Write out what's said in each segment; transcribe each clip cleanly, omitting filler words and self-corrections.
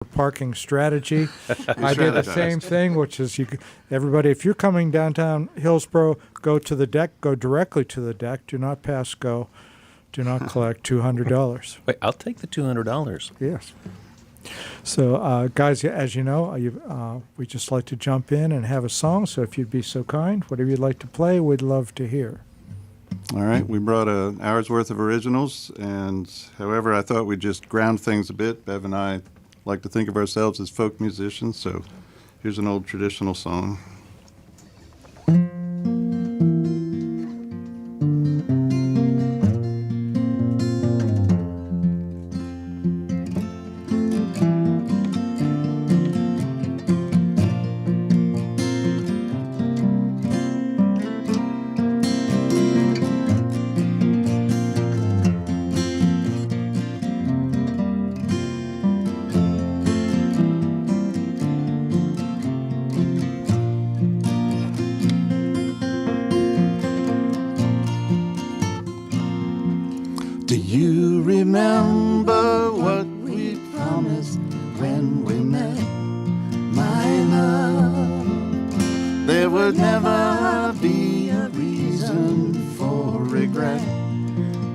parking strategy. I did the same thing, which is everybody, if you're coming downtown Hillsborough, go to the deck, go directly to the deck. Do not pass go. Do not collect $200. Wait, I'll take the $200. Yes. So, guys, as you know, we just like to jump in and have a song. So if you'd be so kind, whatever you'd like to play, we'd love to hear. All right, we brought an hour's worth of originals, and however, I thought we'd just ground things a bit. Bev and I like to think of ourselves as folk musicians, so here's an old traditional song. Do you remember what we promised when we met, my love? There would never be a reason for regret,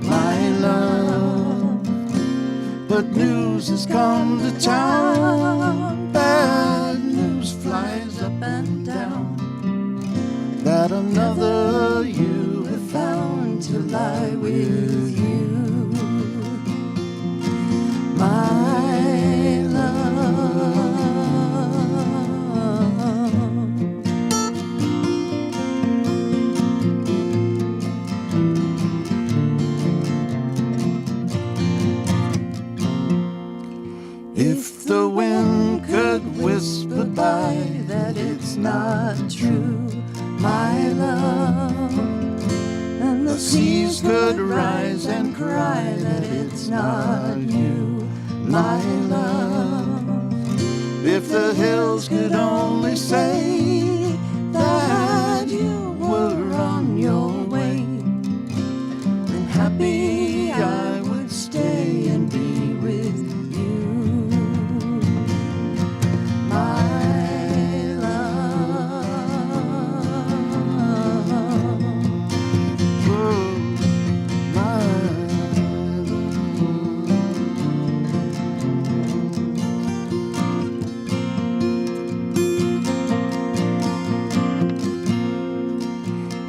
my love. But news has come to town, bad news flies up and down, that another you have found to lie with you. My love. If the wind could whisper by that it's not true, my love, and the seas could rise and cry that it's not you, my love. If the hills could only say that you were on your way, then happy I would stay and be with you, my love. Oh, my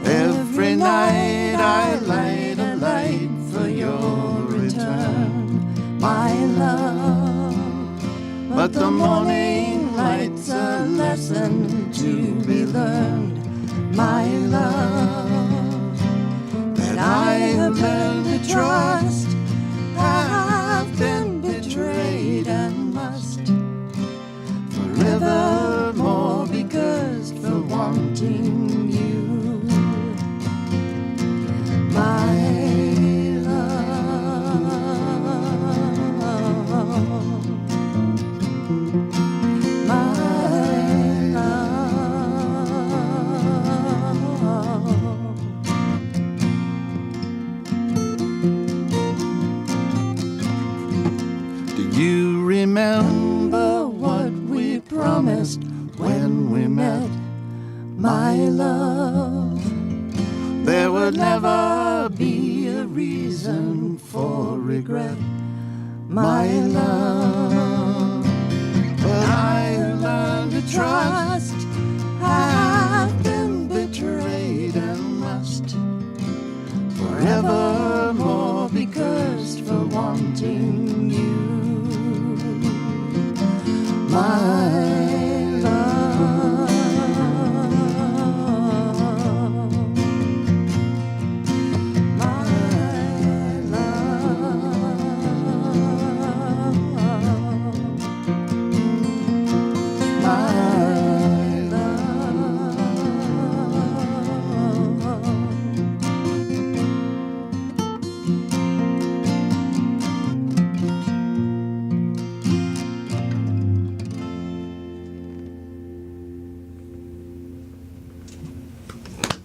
every night I light a light for your return, my love. But the morning light's a lesson to be learned, my love. That I have learned to trust, I've been betrayed and must forevermore be cursed for wanting you, my love, my love. Do you remember what we promised when we met, my love? There would never be a reason for regret, my love. But I have learned to trust, I've been betrayed and must forevermore be cursed for wanting you, my love.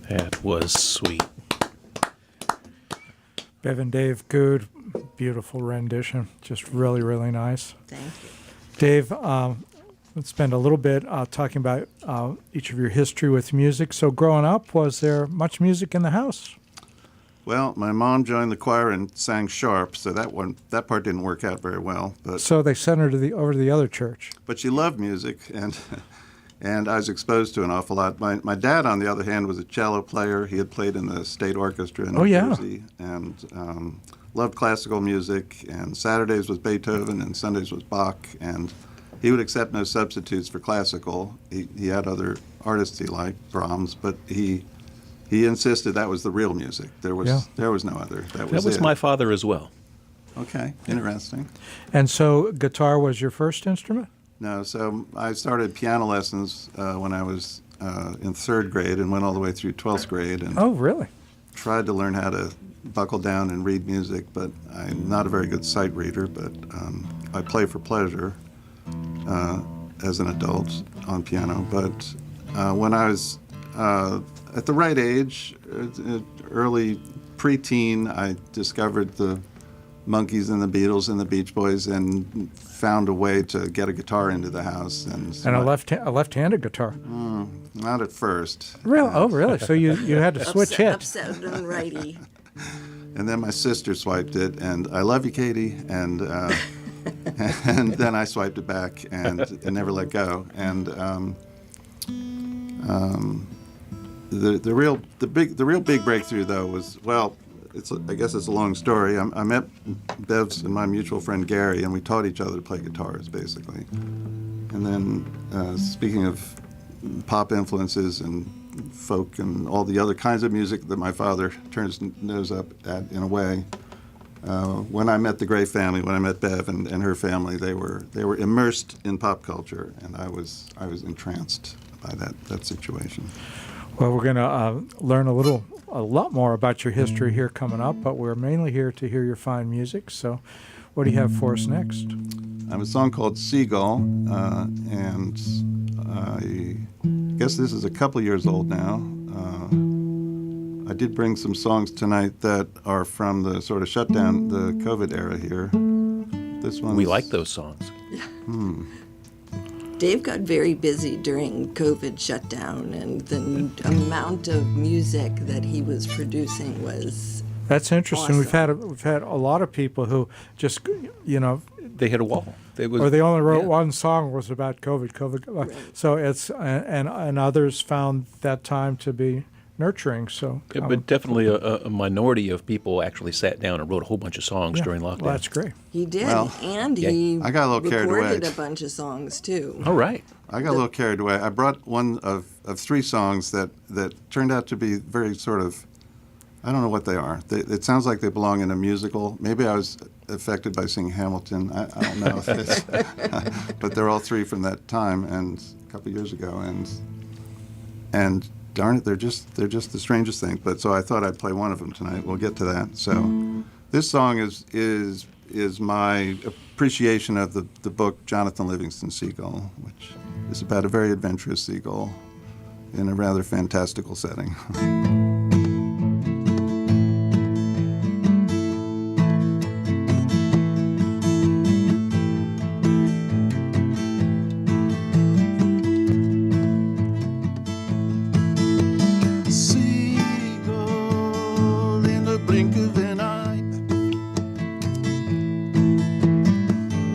That was sweet. Bev and Dave Gude, beautiful rendition. Just really, really nice. Thank you. Dave, let's spend a little bit talking about each of your history with music. So growing up, was there much music in the house? Well, my mom joined the choir and sang sharp, so that part didn't work out very well. But So they sent her to over to the other church. she loved music, and I was exposed to an awful lot. My dad, on the other hand, was a cello player. He had played in the state orchestra in New Jersey, and loved classical music. And Saturdays was Beethoven, and Sundays was Bach. And he would accept no substitutes for classical. He had other artists he liked, Brahms, but he insisted that was the real music. There was no other. That was it. my father as well. Okay, interesting. And so guitar was your first instrument? No, so I started piano lessons when I was in 3rd grade and went all the way through 12th grade and Oh, really? tried to learn how to buckle down and read music, but I'm not a very good sight reader, but I play for pleasure as an adult on piano. But when I was at the right age, early preteen, I discovered the Monkees and the Beatles and the Beach Boys and found a way to get a guitar into the house. And A left-handed guitar? not at first. Really? Oh, really? So you had to switch hits? Upset and righty. And then my sister swiped it, and I love you, Katie, and and then I swiped it back and never let go. And the real big breakthrough though was, well, I guess it's a long story. I met Bev's and my mutual friend Gary, and we taught each other to play guitars basically. And then speaking of pop influences and folk and all the other kinds of music that my father turned his nose up at in a way, when I met the Gray family, when I met Bev and her family, they were immersed in pop culture, and I was entranced by that situation. Well, we're going to learn a lot more about your history here coming up, but we're mainly here to hear your fine music. So what do you have for us next? I have a song called Seagull, and I guess this is a couple years old now. I did bring some songs tonight that are from the sort of shutdown, the COVID era here. This one. We like those songs. Dave got very busy during COVID shutdown, and the amount of music that he was producing was That's interesting. awesome. We've had a lot of people who just, They hit a wall. or they only wrote yeah. one song was about COVID. So it's and others found that time to be nurturing. So, Yeah, but definitely a minority of people actually sat down and wrote a whole bunch of songs during lockdown. well, that's great. He did, Well, and yeah. he I got a little carried recorded away. a bunch of songs too. All right. I got a little carried away. I brought one of 3 songs that turned out to be very sort of, I don't know what they are. It sounds like they belong in a musical. Maybe I was affected by singing Hamilton. I don't know if it's, but they're all 3 from that time and a couple years ago. And darn it, they're just the strangest thing. But so I thought I'd play one of them tonight. We'll get to that. So this song is my appreciation of the book Jonathan Livingston Seagull, which is about a very adventurous seagull in a rather fantastical setting. Seagull in the blink of an eye,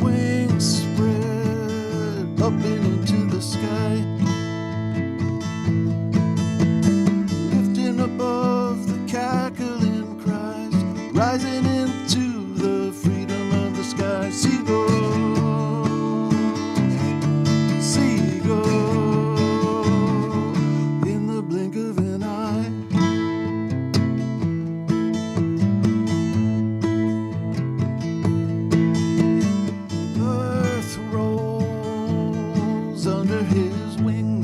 wings spread up and into the sky, lifting above the cackling cries, rising into the freedom of the sky. Seagull, seagull in the blink of an eye. Earth rolls under his wing,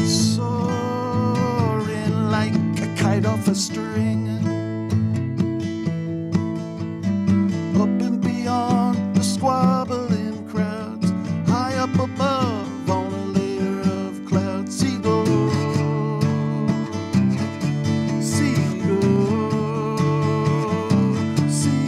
soaring like a kite off a string, up and beyond the squabbling crowds, high up above on a layer of clouds. Seagull, seagull, seagull.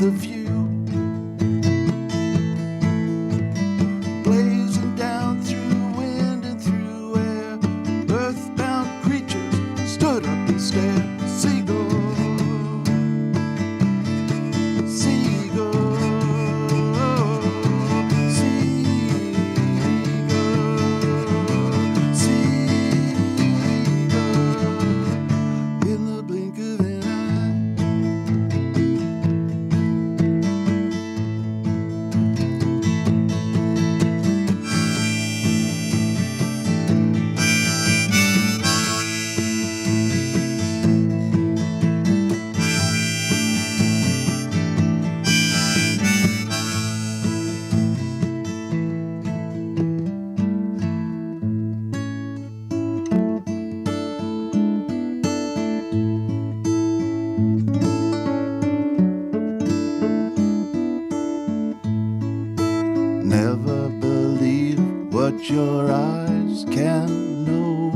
the view. Blazing down through wind and through air, earthbound creatures stood up and stared. Seagull, seagull, seagull, seagull, in the blink of an eye. Never believe what your eyes can know.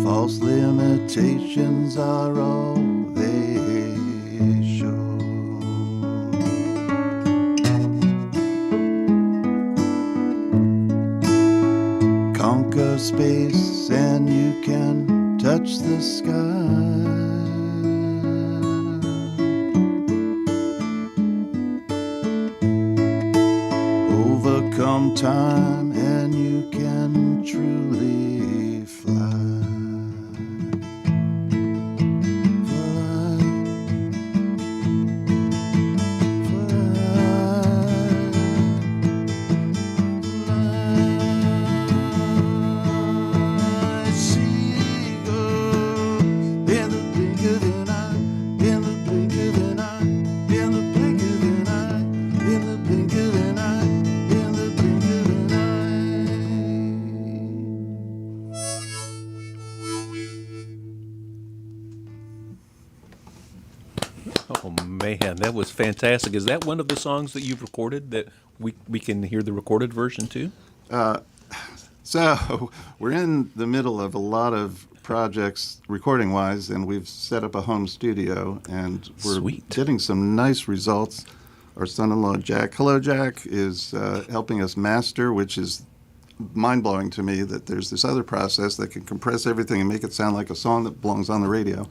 False limitations are all they show. Conquer space and you can touch the sky. Overcome time and you can truly fly. Fly. Fly. Seagull, in the blink of an eye, in the blink of an eye, in the blink of an eye, in the blink of an eye, in the blink of an Oh man, that was fantastic. Is that one of the songs that you've recorded that we can hear the recorded version too? So we're in the middle of a lot of projects recording-wise, and we've set up a home studio, and we're Sweet. getting some nice results. Our son-in-law, Jack, hello, Jack, is helping us master, which is mind-blowing to me that there's this other process that can compress everything and make it sound like a song that belongs on the radio.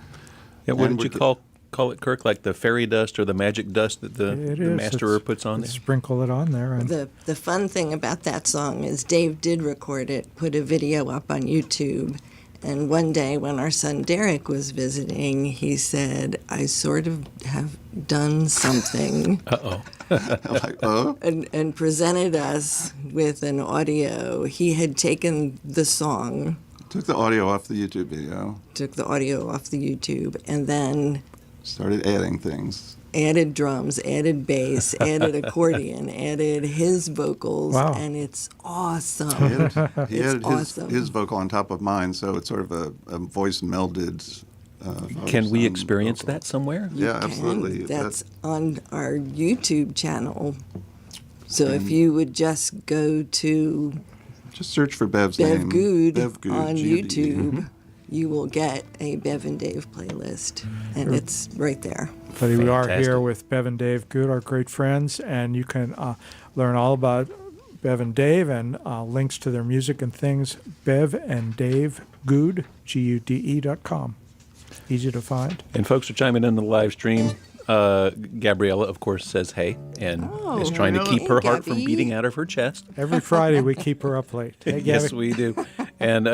Yeah, what And did you we're call it, Kirk? Like the fairy dust or the magic dust that the It is. masterer It's- puts on there? Sprinkle it on there. And The fun thing about that song is Dave did record it, put a video up on YouTube, and one day when our son Derek was visiting, he said, "I sort of have done something," Uh-oh. I'm like, oh? and presented us with an audio. He had taken the song, Took the audio off the YouTube video, took the audio off the YouTube, and then started adding things. added drums, added bass, added accordion, added his vocals, Wow. and it's awesome. He It's added awesome. his vocal on top of mine, so it's sort of a voice melded. Can we voice experience vocal. that somewhere? You Yeah, can. absolutely. That's on our YouTube channel. So if you would just go to Just search for Bev's Bev name. Gude Bev Gude, on G-U-D-E. YouTube, you will get a Bev and Dave playlist, and it's right there. But we are Fantastic. here with Bev and Dave Gude, our great friends, and you can learn all about Bev and Dave and links to their music and things. Bev and Dave Gude, GUDE.com. Easy to find. And folks are chiming in the live stream. Gabriella, of course, says hey and is trying to keep hey, her heart from Gabby. beating out of her chest. Every Friday we keep her up late. Hey, Yes, Gabby. we do. And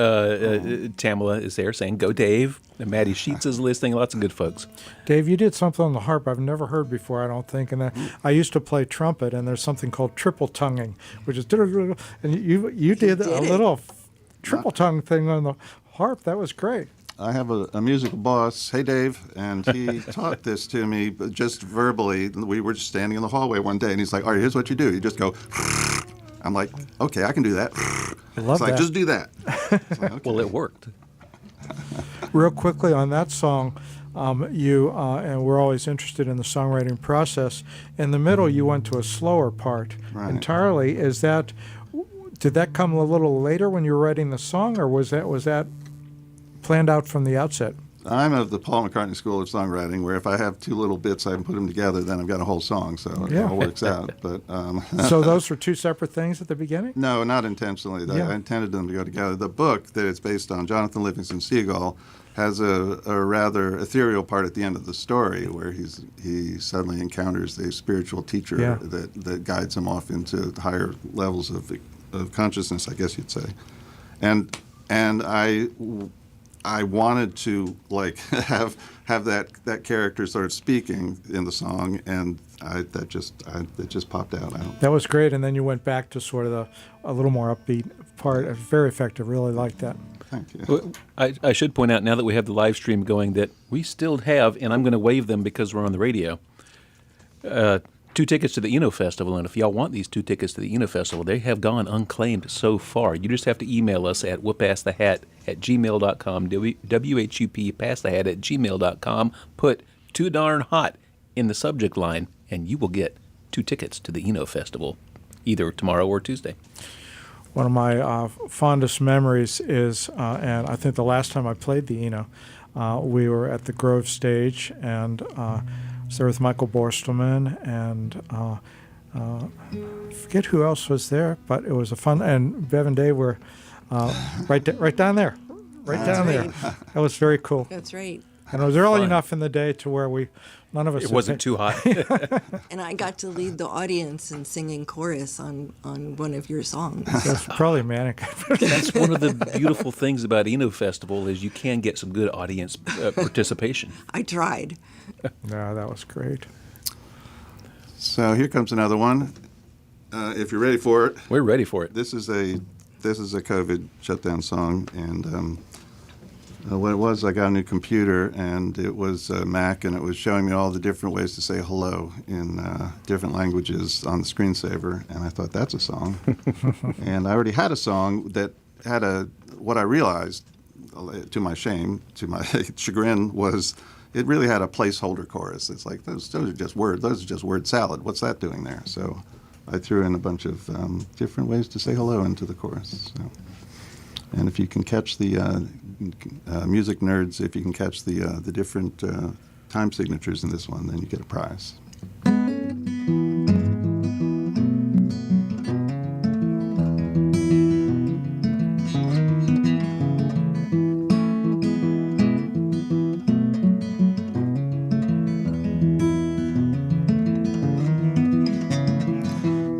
Tamala is there saying, go Dave. And Maddie Sheets is listening. Lots of good folks. Dave, you did something on the harp I've never heard before, I don't think. And I used to play trumpet, and there's something called triple tonguing, which is and you did a did it. little triple tongue thing on the harp. That was great. I have a musical boss, hey Dave, and he taught this to me just verbally. We were just standing in the hallway one day, and he's like, all right, here's what you do. You just go, I'm like, okay, I can do that. I love It's like, that. just do that. It's like, okay. Well, it worked. Real quickly on that song, you and we're always interested in the songwriting process. In the middle, you went to a slower part Right. entirely. Did that come a little later when you were writing the song, or was that planned out from the outset. I'm of the Paul McCartney School of Songwriting, where if I have two little bits, I can put them together, then I've got a whole song, so it Yeah. all works out. But So those were two separate things at the beginning? no, not intentionally. Yeah. I intended them to go together. The book that it's based on, Jonathan Livingston Seagull, has a rather ethereal part at the end of the story where he suddenly encounters a spiritual teacher Yeah. that guides him off into higher levels of consciousness, I guess you'd say. And I wanted to like have that character sort of speaking in the song, and it just popped out. That was great, and then you went back to sort of a little more upbeat part. It was very effective. Really liked that. Thank you. Well, I should point out now that we have the live stream going that we still have, and I'm going to waive them because we're on the radio, 2 tickets to the Eno Festival. And if y'all want these 2 tickets to the Eno Festival, they have gone unclaimed so far. You just have to email us at whoopasthehat@gmail.com, WHUP passthehat@gmail.com. Put "too darn hot" in the subject line, and you will get 2 tickets to the Eno Festival, either tomorrow or Tuesday. One of my fondest memories is, and I think the last time I played the Eno, we were at the Grove stage, and I was there with Michael Borstelman, and I forget who else was there, but it was a fun, and Bev and Dave were right down there. Right down there. That was very cool. That's right. And it was early Fun. enough in the day to where none of us. It wasn't too hot. And I got to lead the audience in singing chorus on one of your songs. That's probably manic. That's one of the beautiful things about Eno Festival is you can get some good audience participation. I tried. No, that was great. So here comes another one. If you're ready for it, We're ready for it. this is a COVID shutdown song, and what it was, I got a new computer, and it was Mac, and it was showing me all the different ways to say hello in different languages on the screensaver, and I thought, that's a song. And I already had a song that had what I realized, to my shame, to my chagrin, was it really had a placeholder chorus. It's like, those are just words. Those are just word salad. What's that doing there? So I threw in a bunch of different ways to say hello into the chorus. So. And if you can catch the music nerds, if you can catch the different time signatures in this one, then you get a prize.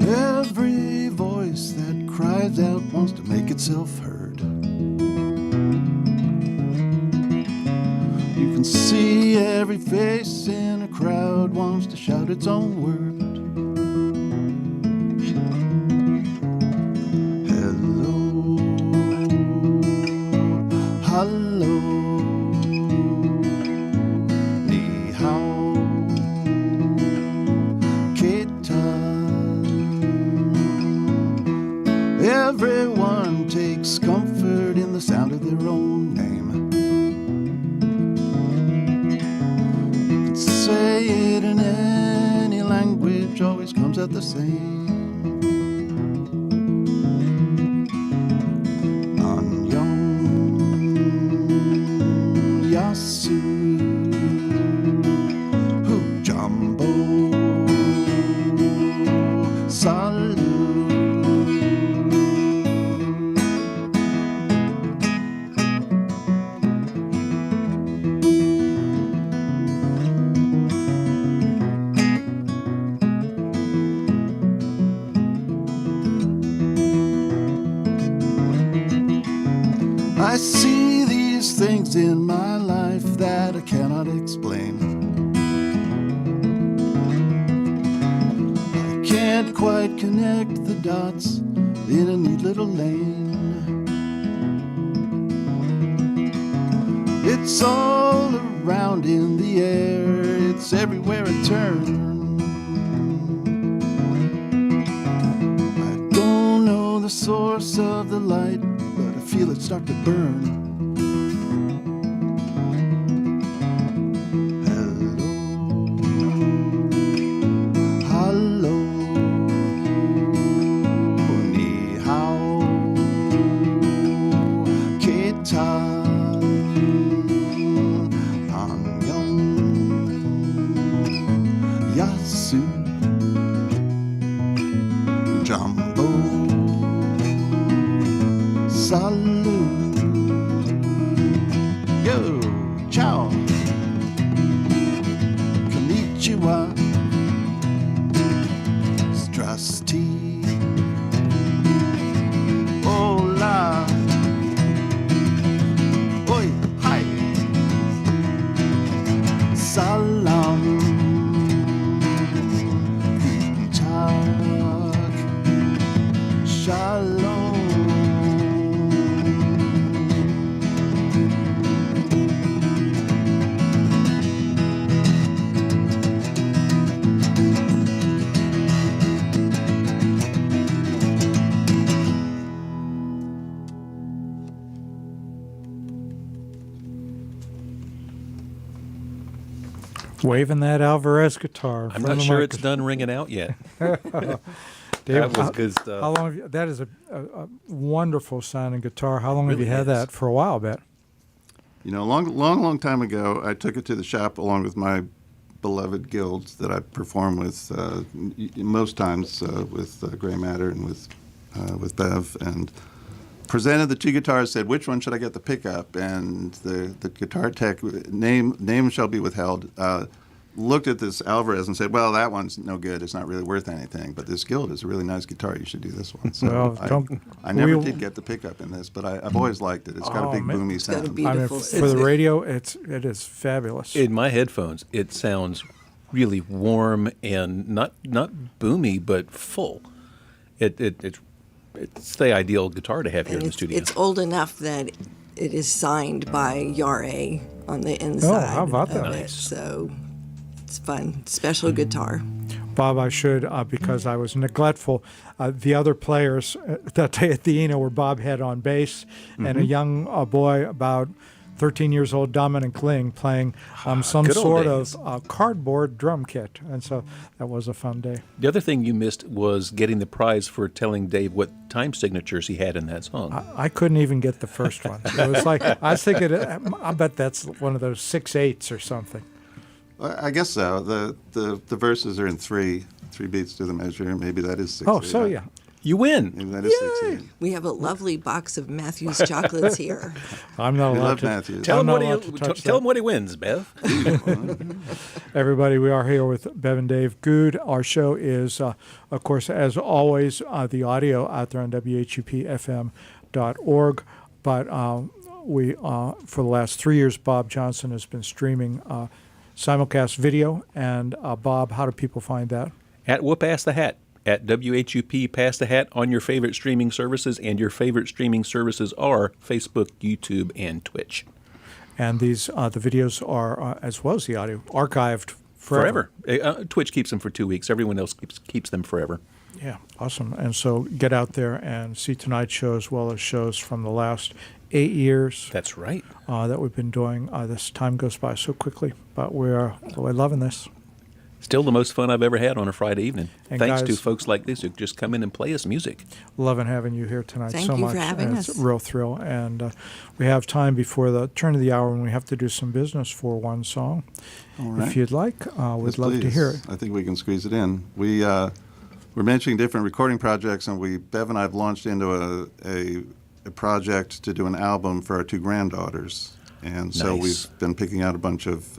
Every voice that cries out wants to make itself heard. You can see every face in a crowd wants to shout its own word. Hello, hello, ni hao, ketan. Everyone takes comfort in the sound of their own name. Say it in any language, always comes out the same. Annyeong Yasu Hu Jumbo Salut. I see these things in my life that I cannot explain. I can't quite connect the dots in a neat little lane. It's all around in the air, it's everywhere I turn. I don't know the source of the light, but I feel it start to burn. Hello, hello, ni hao, ketan. Waving that Alvarez guitar. in I'm front not of the sure it's microphone. done ringing out yet. Dave, That was good stuff. How long have you, that is a wonderful sounding guitar. How long have Really you had is. that? For a while, I bet. You know, long time ago, I took it to the shop along with my beloved guilds that I perform with most times with Gray Matter and with Bev, and presented the two guitars. Said, which one should I get the pickup? And the guitar tech, name shall be withheld, looked at this Alvarez and said, well, that one's no good. It's not really worth anything. But this Guild is a really nice guitar. You should do this one. So Well, I never we'll- did get the pickup in this, but I've always liked it. It's got Oh, a big man. boomy It's got a sound. beautiful for the radio, it is fabulous. In my headphones, it sounds really warm and not boomy, but full. It's the ideal guitar to have here And in the studio. it's old enough that it is signed by Yare on the inside. how about that? of it. Nice. So it's fun. Special guitar. Bob, I should, because I was neglectful. The other players that day at the Eno were Bob Head on bass and a young boy about 13 years old, Dominic Kling, playing some good old sort days. of cardboard drum kit. And so that was a fun day. The other thing you missed was getting the prize for telling Dave what time signatures he had in that song. I couldn't even get the first one. It was like, I was thinking, I bet that's one of those 6/8 or something. I guess so. The verses are in three beats to the measure. Maybe that is 6/8. Oh, so yeah. You win. Maybe that is 6/8. We have a lovely box of Matthews chocolates here. I'm not We allowed love to. Matthews. Tell I'm him not what allowed to touch tell that. him what he wins, Bev. Everybody, we are here with Bev and Dave Gude. Our show is, of course, as always, the audio out there on WHUPFM.org. But we, for the last 3 years, Bob Johnson has been streaming simulcast video. And Bob, how do people find that? At Whoop Ass the Hat. At WHUP Pass the Hat on your favorite streaming services, and your favorite streaming services are Facebook, YouTube, and Twitch. And these, the videos are, as well as the audio, archived forever. Twitch keeps them for 2 weeks. Everyone else keeps them forever. Yeah, awesome. And so get out there and see tonight's show as well as shows from the last 8 years That's right. that we've been doing. This time goes by so quickly, but we're loving this. Still the most fun I've ever had on a Friday evening. And Thanks to guys- folks like this who just come in and play us music. Loving having you here tonight Thank so you much. for having and us. It's a real thrill. And we have time before the turn of the hour when we have to do some business for one song. All right. If you'd like, we'd Yes, love to please. hear it. I think we can squeeze it in. We're mentioning different recording projects, and Bev and I have launched into a project to do an album for our two granddaughters. And so Nice. we've been picking out a bunch of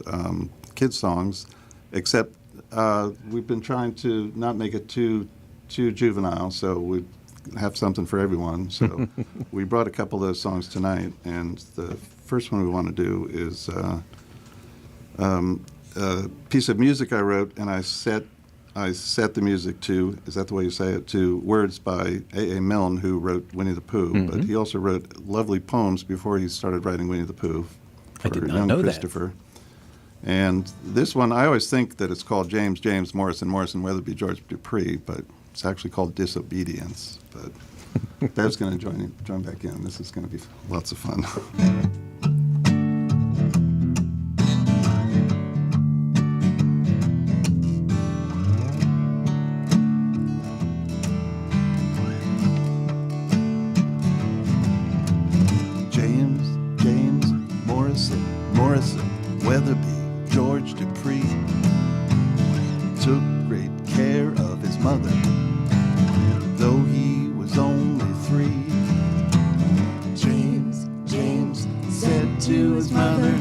kids songs, except we've been trying to not make it too juvenile, so we have something for everyone. So we brought a couple of those songs tonight, and the first one we want to do is a piece of music I wrote, and I set the music to, is that the way you say it, to words by A.A. Milne, who wrote Winnie the Pooh, but he also wrote lovely poems before he started writing Winnie the Pooh for I did not young know that. Christopher. And this one, I always think that it's called James Morrison Weatherby George Dupree, but it's actually called Disobedience. But Bev's going to join back in. This is going to be lots of fun. James Morrison Weatherby George Dupree took great care of his mother, though he was only 3. James said to his mother,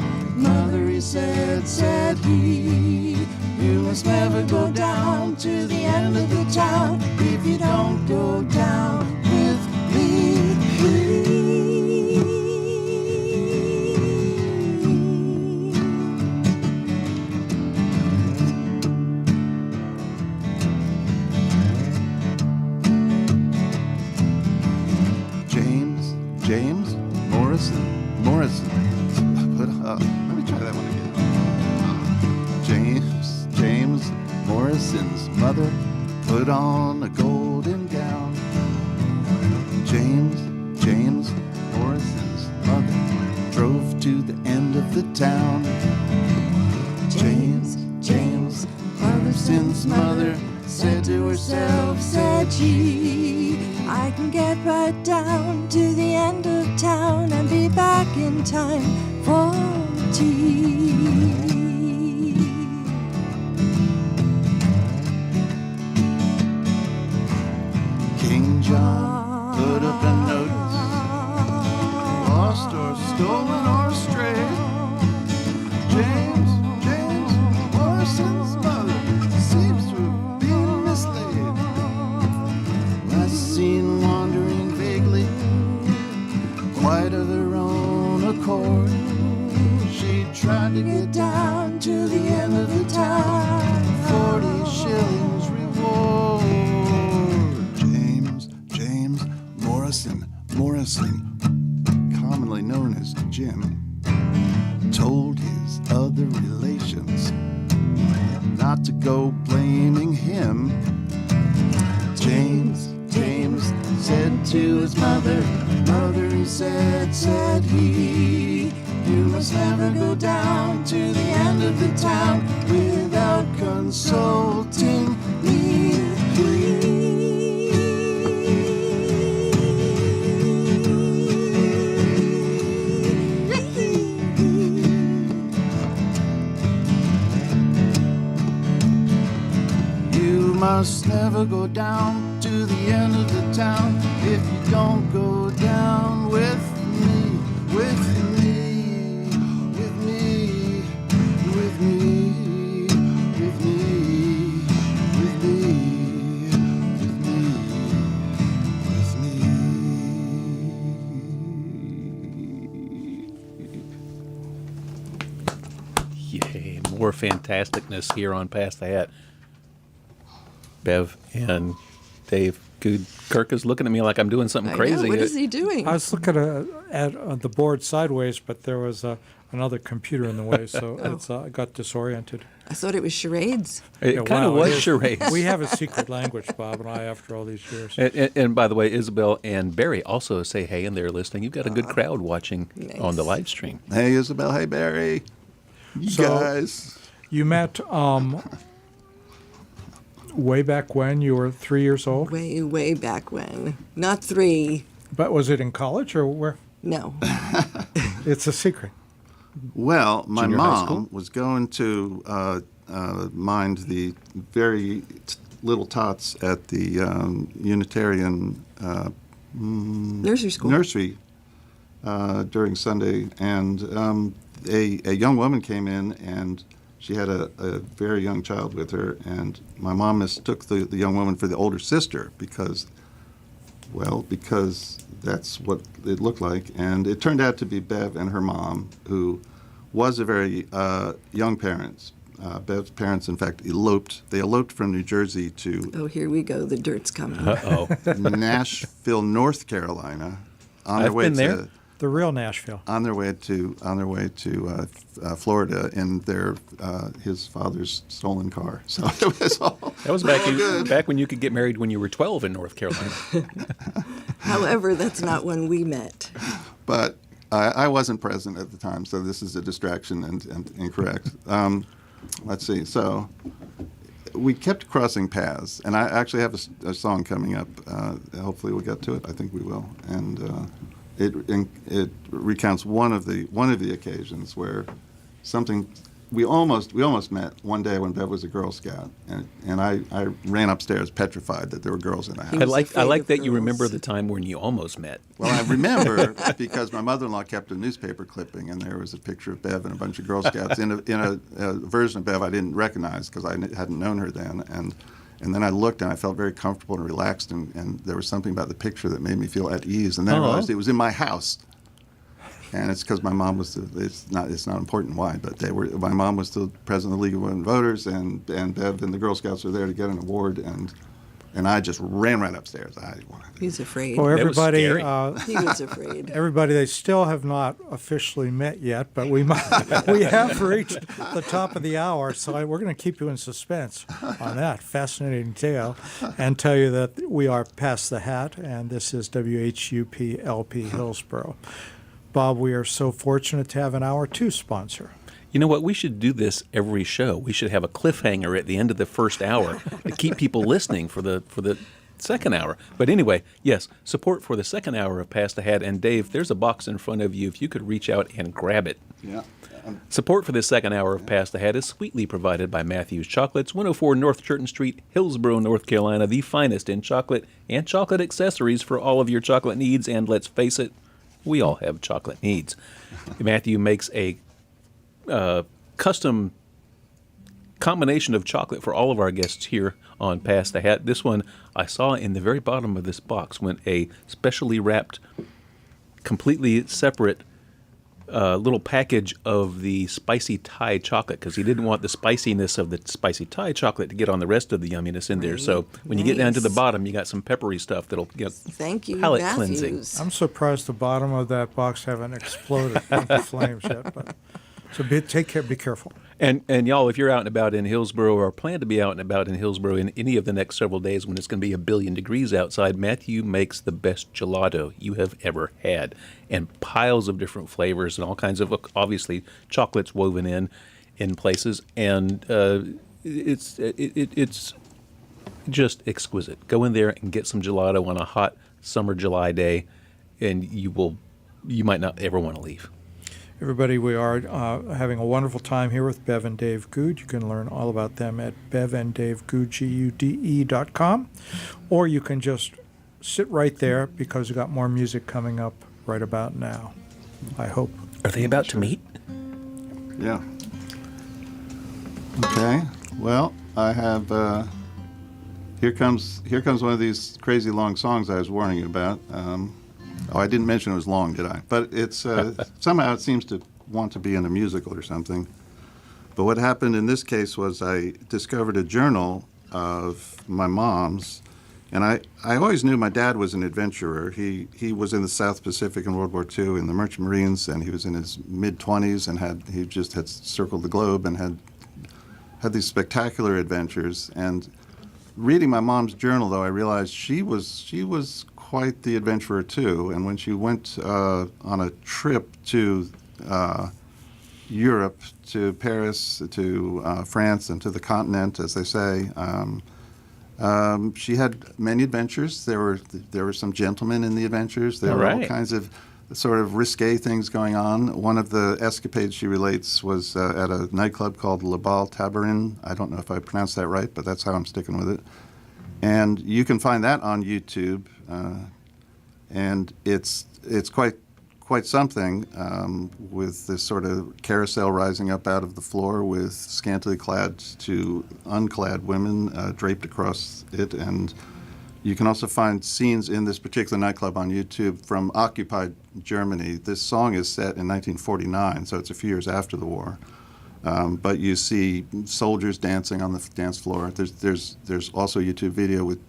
he said he, you must never go down to the end of the town if you don't go down with me. James Morrison. Let me try that one again. James Morrison's mother put on a golden gown. James Morrison's mother drove to the end of the town. Morrison's mother said to herself, said she, I can get right down to the end of town and be back in time for tea. King John put up a notice, lost or stolen or strayed. James Morrison's mother seems to have been mislaid. Last seen wandering vaguely, quite of her own accord. She tried to get down to the end of the town, 40 shillings reward. James Morrison, commonly known as Jim, told his other relations not to go blaming him. James said to his mother, he said he, you must never go down to the end of the town without consulting me. You must never go down to the end of the town if you don't go down with me, with me, with me, with me, with me, with me, with me, with me. Yay, more fantasticness here on Pass the Hat. Bev and Dave Gude. Kirk is looking at me like I'm doing something I crazy. know. What is he doing? I was looking at the board sideways, but there was another computer in the way, so I got disoriented. I thought it was charades. It Yeah, kind of wow, it was is. charades. We have a secret language, Bob and I, after all these years. And by the way, Isabel and Barry also say hey, and they're listening. You've got a good crowd watching Nice. on the live stream. Hey, Isabel. Hey, Barry. You So- guys. You met way back when you were 3 years old, Way, way back when. Not 3. but was it in college or where? No. It's a secret. Well, my Junior high school? mom was going to mind the very little tots at the Unitarian Nursery school. nursery during Sunday, and a young woman came in, and she had a very young child with her, and my mom mistook the young woman for the older sister because that's what it looked like. And it turned out to be Bev and her mom, who was a very young parents. Bev's parents, in fact, eloped. They eloped from New Jersey to Oh, here we go. The dirt's coming. Uh-oh. Nashville, North Carolina, on their I've way been to there. The real Nashville. on their way to Florida in their his father's stolen car. So it was all That was back when you could get married when you were 12 in North Carolina. However, that's not when we met. But I wasn't present at the time, so this is a distraction and incorrect. Let's see. So we kept crossing paths, and I actually have a song coming up. Hopefully, we'll get to it. I think we will, and it recounts one of the occasions where something. We almost met one day when Bev was a Girl Scout, and I ran upstairs petrified that there were girls in the house. He I was like afraid of that you girls. remember the time when you almost met. Well, I remember because my mother-in-law kept a newspaper clipping, and there was a picture of Bev and a bunch of Girl Scouts in a version of Bev I didn't recognize because I hadn't known her then. And then I looked, and I felt very comfortable and relaxed, and there was something about the picture that made me feel at ease. And then I realized it was in my house. And it's because my mom was it's not important why, but my mom was still president of the League of Women Voters, and Bev and the Girl Scouts were there to get an award, and I just ran right upstairs. He's afraid. Well, That was everybody, scary. He was afraid. everybody, they still have not officially met yet, but we have reached the top of the hour, so we're going to keep you in suspense on that fascinating tale and tell you that we are Past the Hat, and this is WHUP LP Hillsborough. Bob, we are so fortunate to have an Hour 2 sponsor. You know what? We should do this every show. We should have a cliffhanger at the end of the first hour to keep people listening for the second hour. But anyway, yes, support for the second hour of Pass the Hat. And Dave, there's a box in front of you. If you could reach out and grab it. Yeah. Support for the second hour of Pass the Hat is sweetly provided by Matthew's Chocolates, 104 North Churton Street, Hillsborough, North Carolina, the finest in chocolate and chocolate accessories for all of your chocolate needs. And let's face it, we all have chocolate needs. Matthew makes a custom combination of chocolate for all of our guests here on Pass the Hat. This one I saw in the very bottom of this box went a specially wrapped, completely separate little package of the spicy Thai chocolate, because he didn't want the spiciness of the spicy Thai chocolate to get on the rest of the yumminess in there. So when you get down to the bottom, you got some peppery stuff that'll get Thank you, palate Matthews. cleansing. I'm surprised the bottom of that box haven't exploded into flames yet. But so take care, be careful. And y'all, if you're out and about in Hillsborough or plan to be out and about in Hillsborough in any of the next several days when it's going to be 1 billion degrees outside, Matthew makes the best gelato you have ever had, and piles of different flavors and all kinds of, obviously, chocolates woven in places, and it's just exquisite. Go in there and get some gelato on a hot summer July day, and you might not ever want to leave. Everybody, we are having a wonderful time here with Bev and Dave Gude. You can learn all about them at bevanddavegude.com, or you can just sit right there because we've got more music coming up right about now, I hope. Are they about to meet? Yeah. Okay. Well, I have. Here comes one of these crazy long songs I was warning you about. I didn't mention it was long, did I? But it's somehow it seems to want to be in a musical or something. But what happened in this case was I discovered a journal of my mom's, and I always knew my dad was an adventurer. He was in the South Pacific in World War II in the Merchant Marines, and he was in his mid-20s and he just had circled the globe and had these spectacular adventures. And reading my mom's journal, though, I realized she was quite the adventurer too. And when she went on a trip to Europe, to Paris, to France, and to the continent, as they say, she had many adventures. There were some gentlemen in the adventures. There were all kinds of sort of risque things going on. One of the escapades she relates was at a nightclub called Le Bal Tabarin. I don't know if I pronounced that right, but that's how I'm sticking with it. And you can find that on YouTube, and it's quite something, with this sort of carousel rising up out of the floor with scantily clad to unclad women draped across it. And you can also find scenes in this particular nightclub on YouTube from occupied Germany. This song is set in 1949, so it's a few years after the war. But you see soldiers dancing on the dance floor. There's also a YouTube video with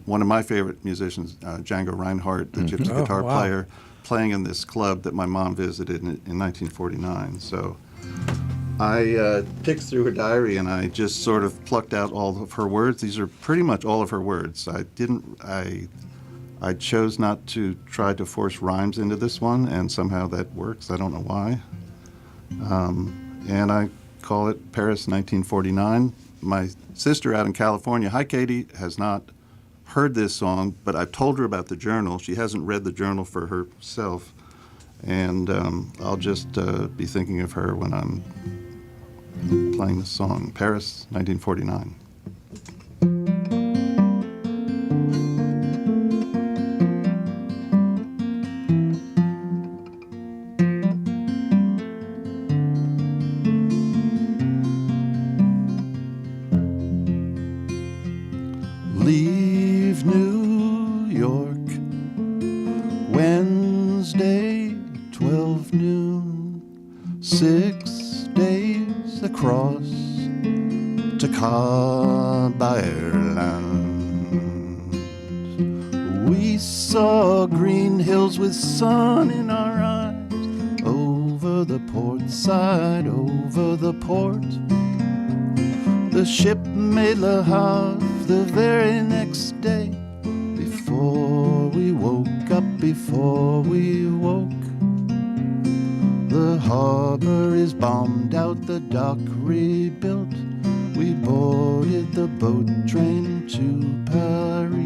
one of my favorite musicians, Django Reinhardt, the gypsy guitar player, playing in this club that my mom visited in 1949. So I picked through her diary and I just sort of plucked out all of her words. These are pretty much all of her words. I chose not to try to force rhymes into this one, and somehow that works. I don't know why. And I call it Paris 1949. My sister out in California, hi Katie, has not heard this song, but I've told her about the journal. She hasn't read the journal for herself. And I'll just be thinking of her when I'm playing the song, Paris 1949. Leave New York Wednesday, 12 noon, 6 days across to Ireland. We saw green hills with sun in our eyes, over the port side, over the port. The ship made Le Havre the very next day, before we woke up, before we woke. The harbor is bombed out, the dock rebuilt. We boarded the boat train to Paris.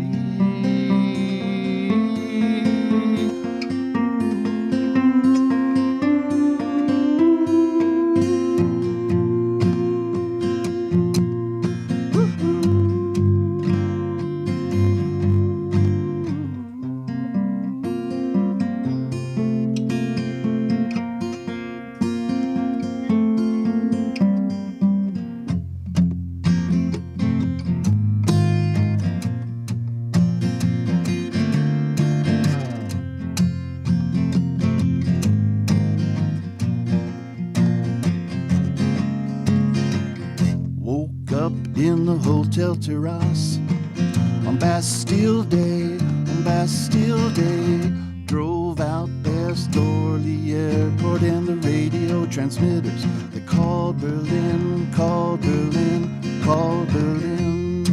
In the hotel terrace on Bastille Day, drove out past Orly Airport and the radio transmitters. They called Berlin, called Berlin, called Berlin.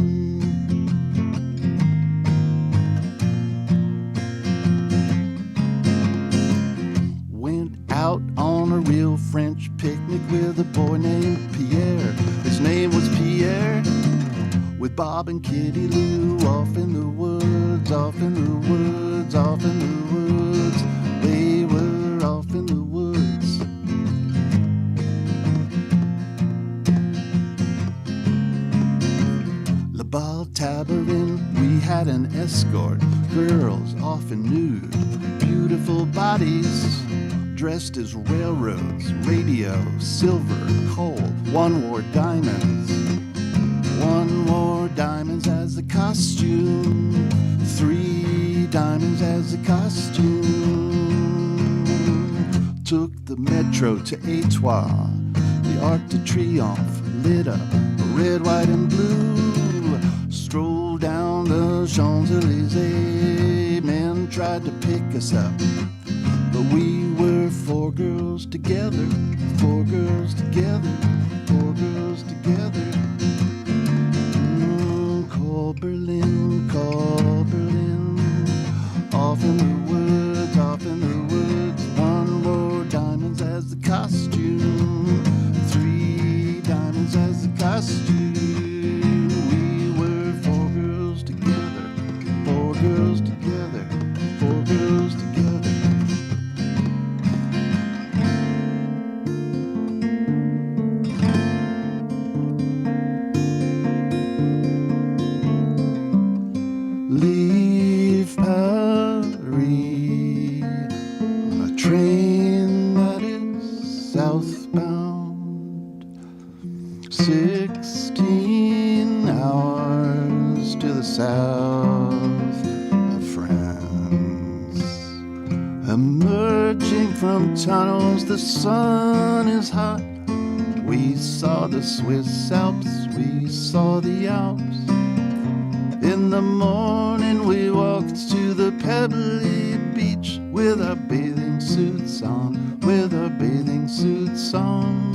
Went out on a real French picnic with a boy named Pierre. His name was Pierre, with Bob and Kitty Lou off in the woods, off in the woods, off in the woods. They were off in the woods. La Bal Tabarin, we had an escort, girls often nude, beautiful bodies dressed as railroads, radio, silver, coal. One wore diamonds. One wore diamonds as a costume. 3 diamonds as a costume. Took the metro to Etoile. The Arc de Triomphe lit up, red, white, and blue. Strolled down the Champs-Élysées. Men tried to pick us up, but we were 4 girls together, 4 girls together, 4 girls together. Call Berlin, call Berlin. Off in the woods, off in the woods. 1 more diamonds as the costume. 3 diamonds as the costume. We were 4 girls together, 4 girls together, 4 girls together. Leave Paris on a train that is southbound. 16 hours to the south of France. Emerging from tunnels, the sun is hot. We saw the Swiss Alps, we saw the Alps. In the morning we walked to the pebbly beach with our bathing suits on, with our bathing suits on.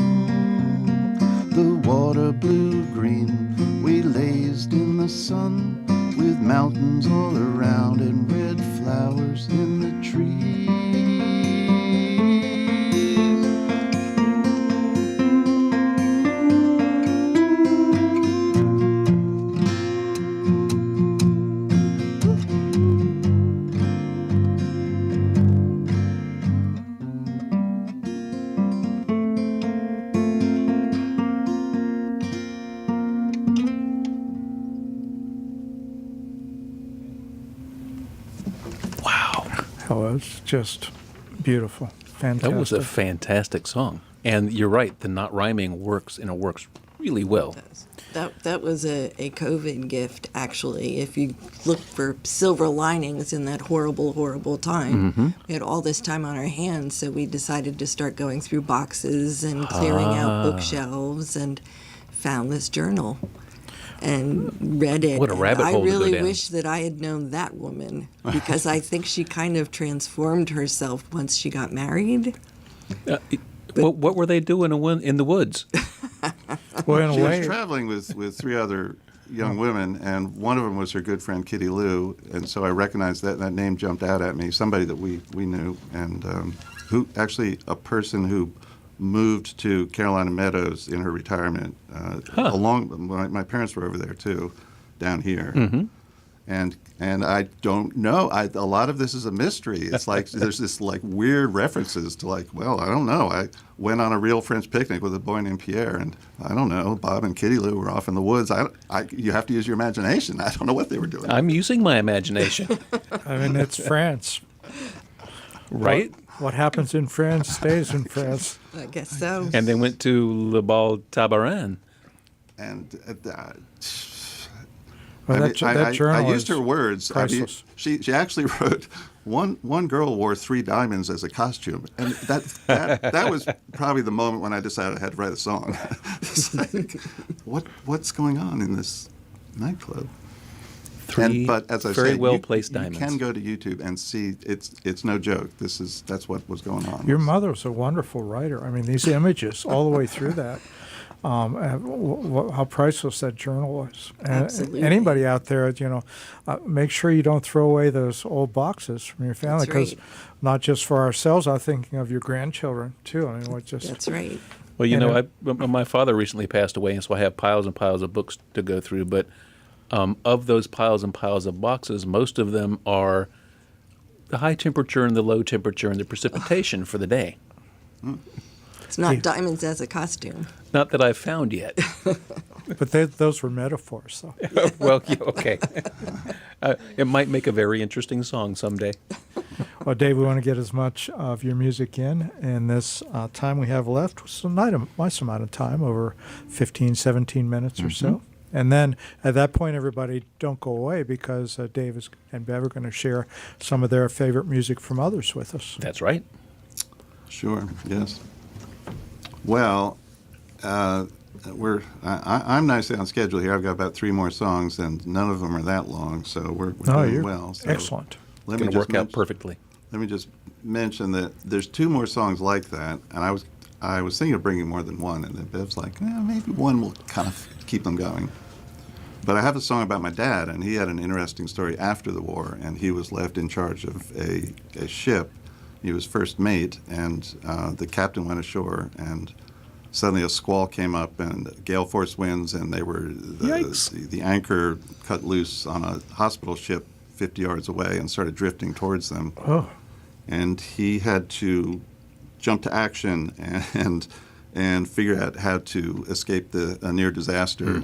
The water blue-green, we lazed in the sun with mountains all around and red flowers in the trees. Oh, it's just beautiful. Fantastic. That was a fantastic song. And you're right, the not rhyming works, and it works really well. That was a COVID gift, actually. If you look for silver linings in that horrible, horrible time, we had all this time on our hands, so we decided to start going through boxes and clearing out bookshelves and found this journal and read it. What a rabbit hole I to go really down. wish that I had known that woman, because I think she kind of transformed herself once she got married. What were they doing in the woods? Well, in a She way, was traveling with 3 other young women, and one of them was her good friend Kitty Lou, and so I recognized that name jumped out at me. Somebody that we knew, and who actually a person who moved to Carolina Meadows in her retirement. Along my parents were over there too, down here. And I don't know. A lot of this is a mystery. It's like there's this like weird references to like, well, I don't know. I went on a real French picnic with a boy named Pierre, and I don't know. Bob and Kitty Lou were off in the woods. You have to use your imagination. I don't know what they were doing. I'm using my imagination. I mean, it's France. Right? What happens in France stays in France. I guess so. And they went to Le Bal Tabarin. And Well, that journal I used is her words. I mean, priceless. she actually wrote one girl wore 3 diamonds as a costume, and that was probably the moment when I decided I had to write a song. It's like, what's going on in this nightclub? But as I very say, well-placed you diamonds. can go to YouTube and see it's no joke. That's what was going on. Your mother was a wonderful writer. I mean, these images all the way through that. How priceless that journal was. Absolutely. Anybody out there, make sure you don't throw away those old boxes from your family, That's right. because not just for ourselves, I'm thinking of your grandchildren too. I mean, That's right. Well, my father recently passed away, and so I have piles and piles of books to go through. But of those piles and piles of boxes, most of them are the high temperature and the low temperature and the precipitation for the day. It's not diamonds as a costume. Not that I've found yet. But those were metaphors, though. Well, yeah, okay. It might make a very interesting song someday. Well, Dave, we want to get as much of your music in this time we have left. It's a nice amount of time, over 15, 17 minutes or so. And then at that point, everybody don't go away, because Dave and Bev are going to share some of their favorite music from others with us. That's right. Sure. Yes. Well, I'm nicely on schedule here. I've got about 3 more songs, and none of them are that long, so we're doing you're well. So excellent. Let Going me to just work out perfectly. Let me just mention that there's 2 more songs like that, and I was thinking of bringing more than one, and then Bev's like, maybe one will kind of keep them going. But I have a song about my dad, and he had an interesting story after the war, and he was left in charge of a ship. He was first mate, and the captain went ashore, and suddenly a squall came up and gale force winds, and the anchor cut loose on a hospital ship 50 yards away and started drifting towards them. Oh. And he had to jump to action and figure out how to escape a near disaster.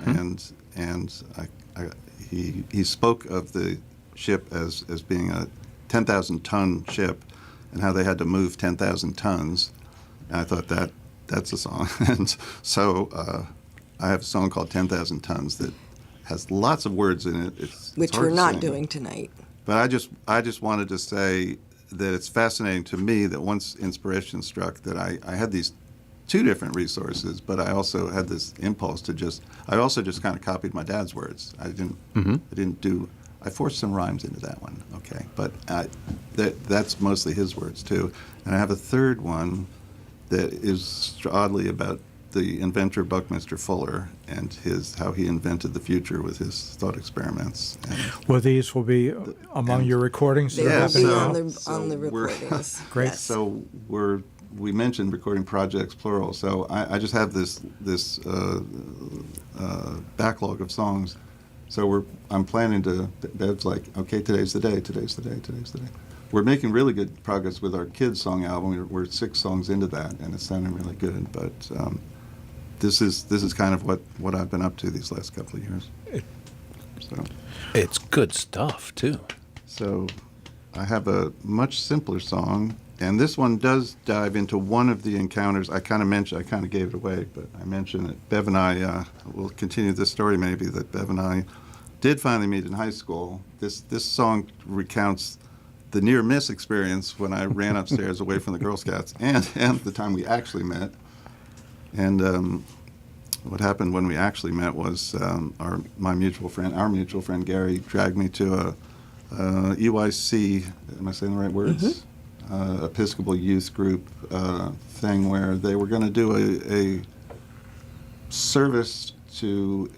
And he spoke of the ship as being a 10,000-ton ship, and how they had to move 10,000 tons. And I thought that's a song. And so I have a song called 10,000 Tons that has lots of words in it. Which we're not doing tonight. But I just wanted to say that it's fascinating to me that once inspiration struck, that I had these 2 different resources, but I also had this impulse to I also just kind of copied my dad's words. I forced some rhymes into that one, okay? But that's mostly his words, too. And I have a 3rd one that is oddly about the inventor Buckminster Fuller and how he invented the future with his thought experiments. Well, these will be among your recordings that They are will happening be now? on the recordings. Great. Yes. So we mentioned recording projects plural. So I just have this backlog of songs. So I'm planning to. Bev's like, okay, today's the day. Today's the day. Today's the day. We're making really good progress with our kids' song album. We're 6 songs into that, and it's sounding really good. But this is kind of what I've been up to these last couple of years. So It's good stuff, too. So I have a much simpler song, and this one does dive into one of the encounters. I kind of gave it away, but I mentioned that Bev and I will continue this story maybe, that Bev and I did finally meet in high school. This song recounts the near-miss experience when I ran upstairs away from the Girl Scouts, and the time we actually met. And what happened when we actually met was our mutual friend Gary dragged me to a EYC, am I saying the right words? Episcopal youth group thing where they were going to do a service to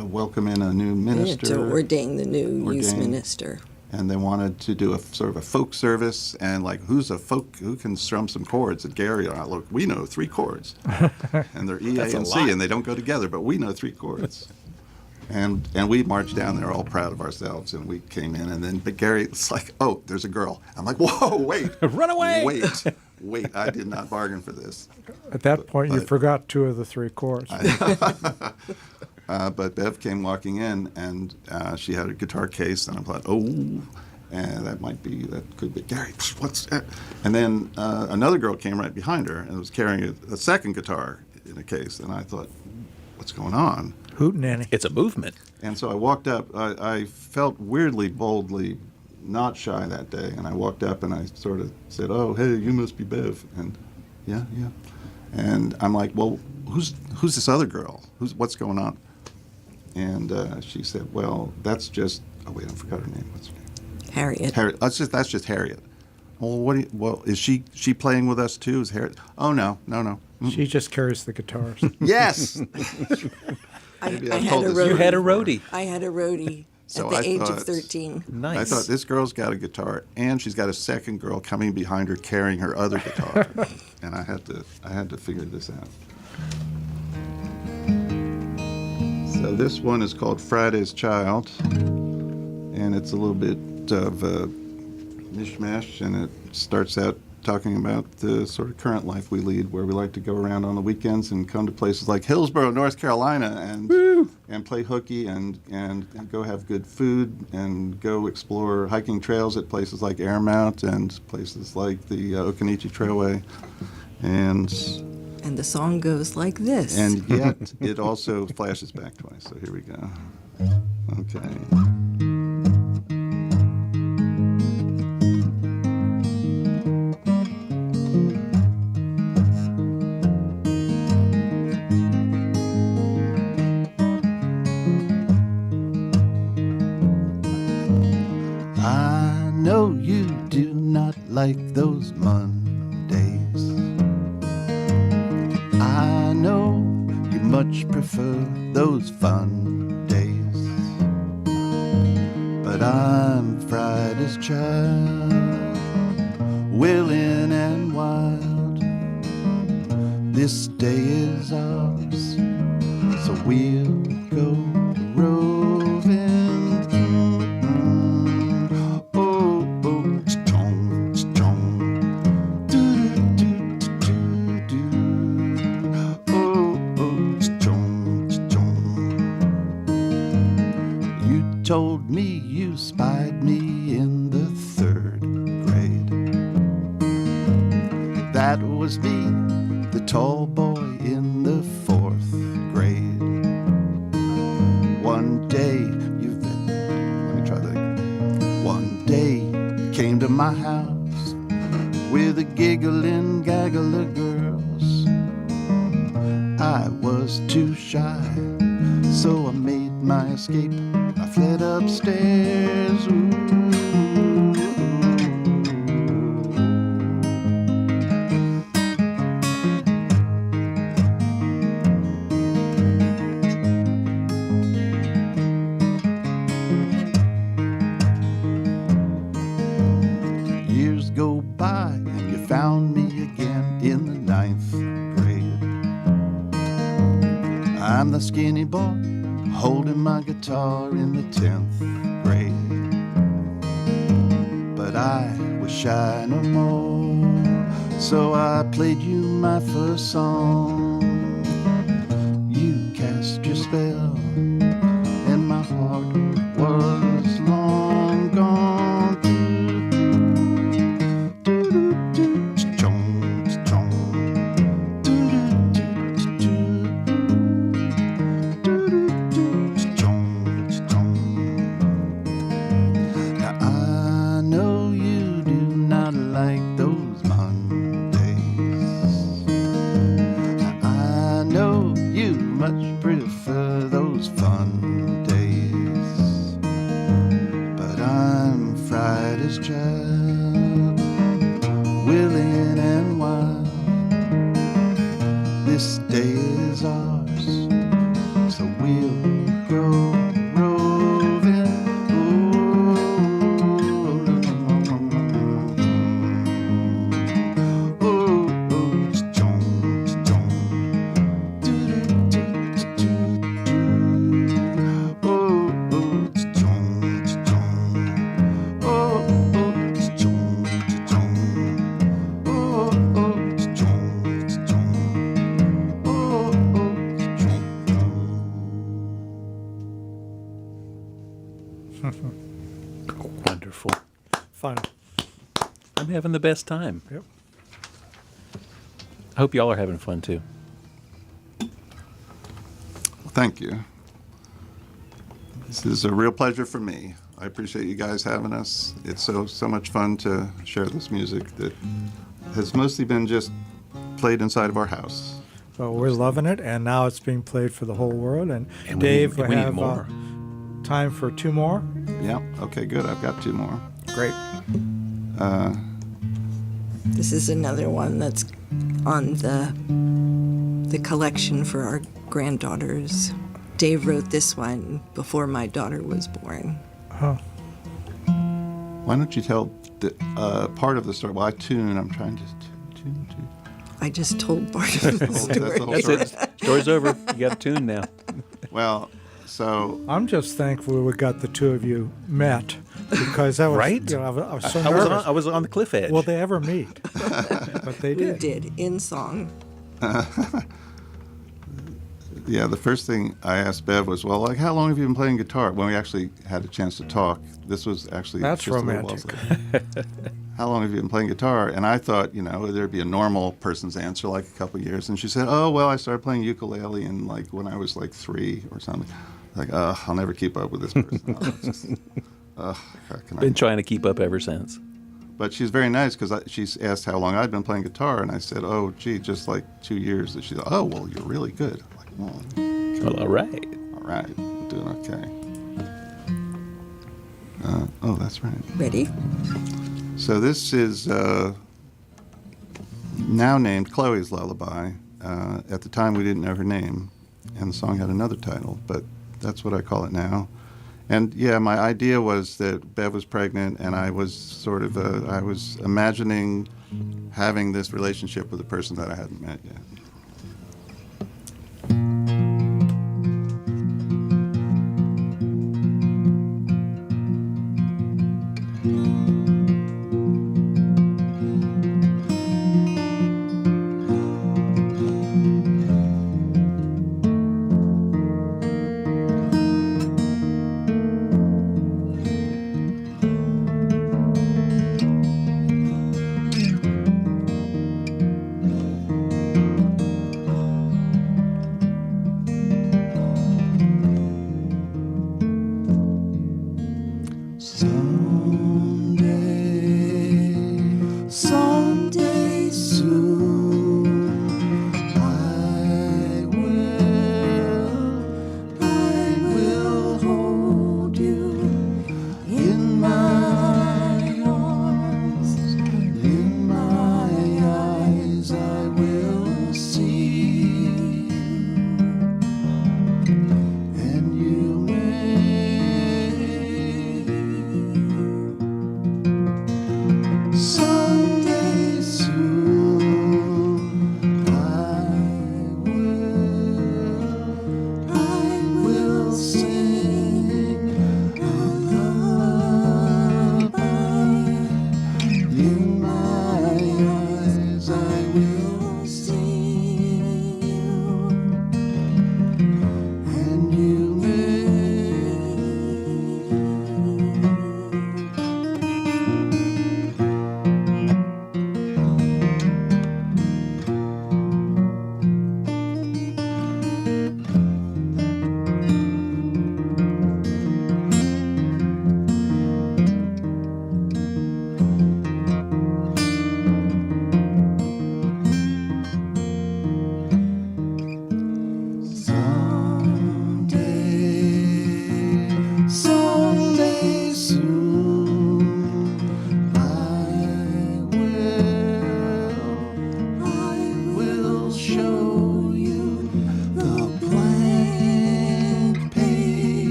welcome in a new minister. To ordain the new youth minister. and they wanted to do a sort of a folk service, and like, who can strum some chords? And Gary, look, we know 3 chords, and they're E, A, and C, and they don't go together, but we know 3 chords. And we marched down there all proud of ourselves, and we came in, and then but Gary, it's like, oh, there's a girl. I'm like, whoa, wait, Run away! Wait, I did not bargain for this. At that point, you but- forgot 2 of the 3 chords. But Bev came walking in, and she had a guitar case, and I thought, oh, and that could be Gary. What's that? And then another girl came right behind her and was carrying a second guitar in a case, and I thought, what's going on? Hootenanny. It's a movement. And so I walked up. I felt weirdly, boldly not shy that day, and I walked up and I sort of said, oh, hey, you must be Bev. And yeah. And I'm like, well, who's this other girl? What's going on? And she said, well, that's just, oh, wait, I forgot her name. What's her name? Harriet. Harriet. That's just Harriet. Well, is she playing with us too? Is Harriet? Oh, no. She just carries the guitars. Yes. I I've had told a this roadie. You had a before. roadie. I had a roadie So at the I age of thought- 13. Nice. I thought this girl's got a guitar, and she's got a second girl coming behind her carrying her other guitar, and I had to figure this out. So this one is called Friday's Child, and it's a little bit of a mishmash, and it starts out talking about the sort of current life we lead, where we like to go around on the weekends and come to places like Hillsborough, North Carolina, and play hooky and go have good food and go explore hiking trails at places like Airmount and places like the Okanagan Trailway, and And the song goes like this. yet it also flashes back twice. So here we go. Okay. I know you do not like those Mondays. I know you much prefer those fun days. But I'm Friday's child, willing and wild. This day is ours, so we'll go roving. Told me you spied me in the 3rd grade. That was me, the tall boy in the 4th grade. One day let me try that again. One day you came to my house with a giggling gaggle of girls. I was too shy, so I made my escape. I fled upstairs. Years go by and you found me again in the 9th grade. I'm the skinny boy holding my guitar in the 10th grade. But I was shy no more, so I played you my first song. You cast your spell, and my heart was long gone. This day is ours, so we'll go roving. Ooh. Wonderful. Fun. I'm having the best time. Yep. I hope y'all are having fun too. Well, thank you. This is a real pleasure for me. I appreciate you guys having us. It's so much fun to share this music that has mostly been just played inside of our house. Well, we're loving it, and now it's being played for the whole world. And And Dave, we need have more. Time for 2 more. Yeah, okay, good. I've got 2 more. Great. This is another one that's on the collection for our granddaughters. Dave wrote this one before my daughter was born. Oh, Why don't you tell the, part of the story? Well, I tune. I'm trying to tune. I just told part of the That's the whole story. That's it. Story's over. You got a tune now. Well, so I'm just thankful we got the 2 of you met, because that was Right? You know, I was so I was, nervous. I was on the cliff edge. Will they ever meet? But they We did. did, in song. yeah, the first thing I asked Bev was, well, like, how long have you been playing guitar? When we actually had a chance to talk, this was actually That's just a little while romantic. ago. How long have you been playing guitar? And I thought, there'd be a normal person's answer, like a couple of years. And she said, oh, well, I started playing ukulele when I was 3 or something. Like, I'll never keep up with this person. How can I? Been trying to keep up ever since. But she's very nice because she's asked how long I'd been playing guitar, and I said, oh, gee, just 2 years. And she said, oh, well, you're really good. I'm like, well, Well, all right. all right, I'm doing okay. Oh, that's right. Ready? So this is now named Chloe's Lullaby. At the time, we didn't know her name, and the song had another title, but that's what I call it now. And yeah, my idea was that Bev was pregnant, and I was I was imagining having this relationship with a person that I hadn't met yet.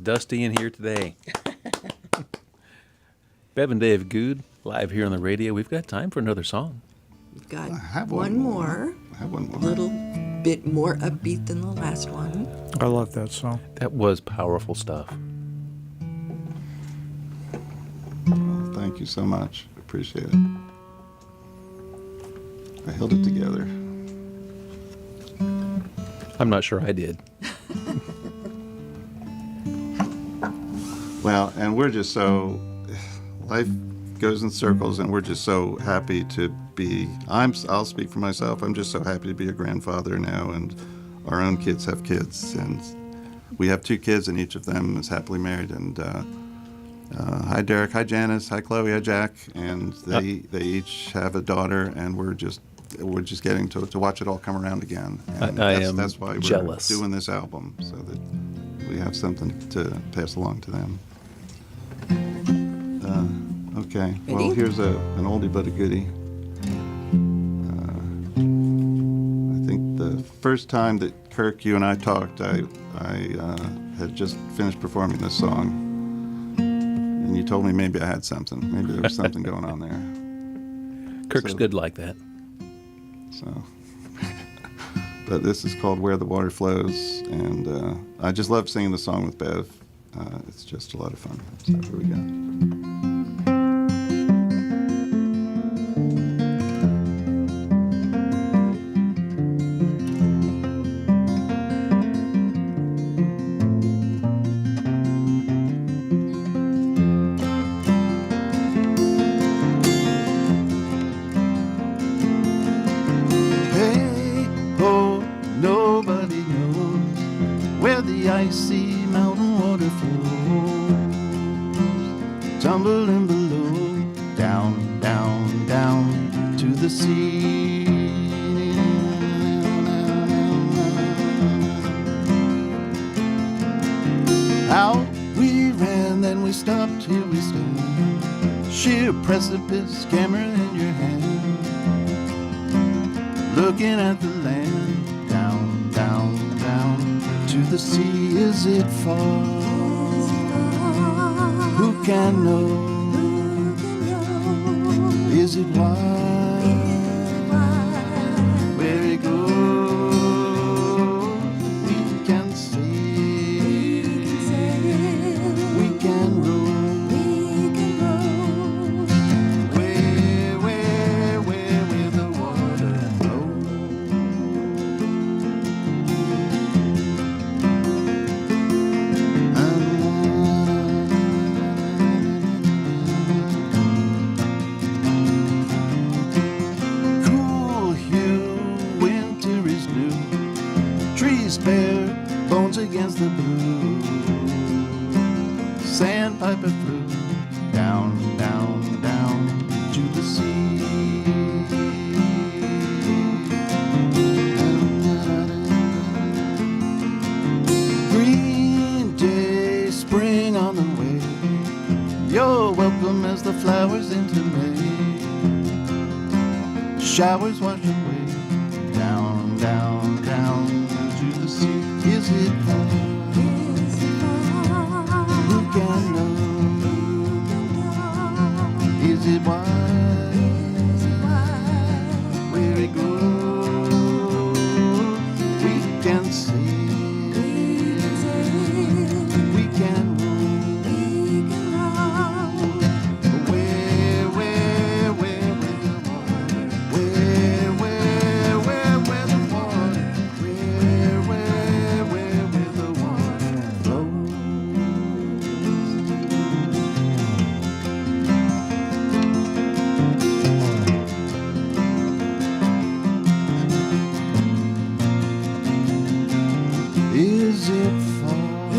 dusty in here today. Bev and Dave Gude, live here on the radio. We've got time for another song. We've got I have one more. I have one more. A little bit more upbeat than the last one. I love that song. That was powerful stuff. Thank you so much. Appreciate it. I held it together. I'm not sure I did. Well, and we're just so, life goes in circles, and we're just so happy to be, I'll speak for myself, I'm just so happy to be a grandfather now, and our own kids have kids, and we have 2 kids, and each of them is happily married, and hi Derek, hi Janice, hi Chloe, hi Jack, and they each have a daughter, and we're just getting to watch it all come around again. And that's why we're jealous. doing this album, so that we have something to pass along to them. Okay, well, Ready? here's an oldie but a goodie. I think the first time that Kirk, you and I talked, I had just finished performing this song, and you told me maybe I had something. Maybe there was something going on there. Kirk's So- good like that. So, but this is called Where the Water Flows, and I just love singing the song with Bev. It's just a lot of fun. So here we go. Hey, oh, nobody knows where the icy mountain water flows, tumbling below, down, down, down to the sea. Out we ran, then we stopped, here we stand, sheer precipice, camera in your hand, looking at the land, down, down, down to the sea. Is it far? Who can know? Is it wide? Where it goes, we can see. We can roll. Where the water flows. Cool hue, winter is new. Trees bare, bones against the blue. Sandpiper flew down, down, down to the sea. Green day, spring on the way. You're welcome as the flowers into May. Showers wash away, down, down, down to the sea. Is it far? Who can know? Is it wide? Where it goes, we can see. We can roll. Where the water? Where the water? Where the water flows. Is it far?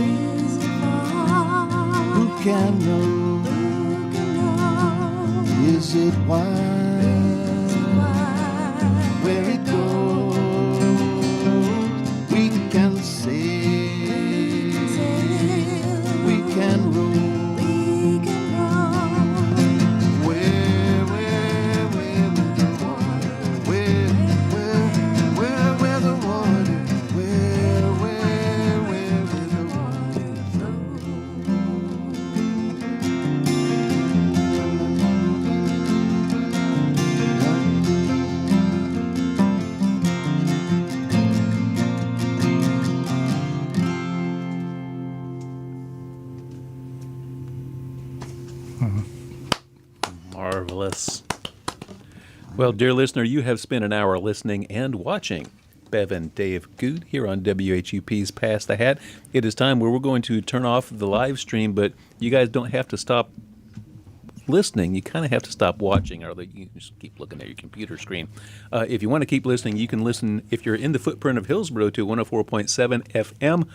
Who can know? Is it wide? Where it goes, we can sail. We can roll. Where the water? Where the water? Where the water flows. Marvelous. Well, dear listener, you have spent an hour listening and watching Bev and Dave Gude here on WHUP's Pass the Hat. It is time where we're going to turn off the live stream, but you guys don't have to stop listening. You kind of have to stop watching, or you can just keep looking at your computer screen. If you want to keep listening, you can listen, if you're in the footprint of Hillsborough, to 104.7 FM.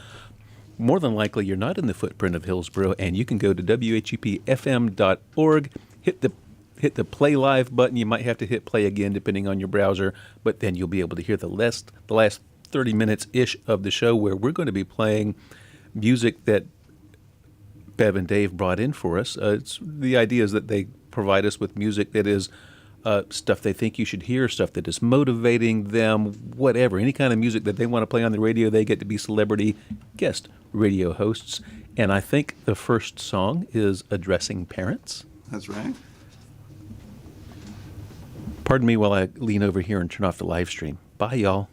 More than likely, you're not in the footprint of Hillsborough, and you can go to WHUPFM.org, hit the play live button. You might have to hit play again depending on your browser, but then you'll be able to hear the last 30 minutes-ish of the show, where we're going to be playing music that Bev and Dave brought in for us. The idea is that they provide us with music that is stuff they think you should hear, stuff that is motivating them, whatever. Any kind of music that they want to play on the radio, they get to be celebrity guest radio hosts. And I think the first song is Addressing Parents. That's right. Pardon me while I lean over here and turn off the live stream. Bye, y'all.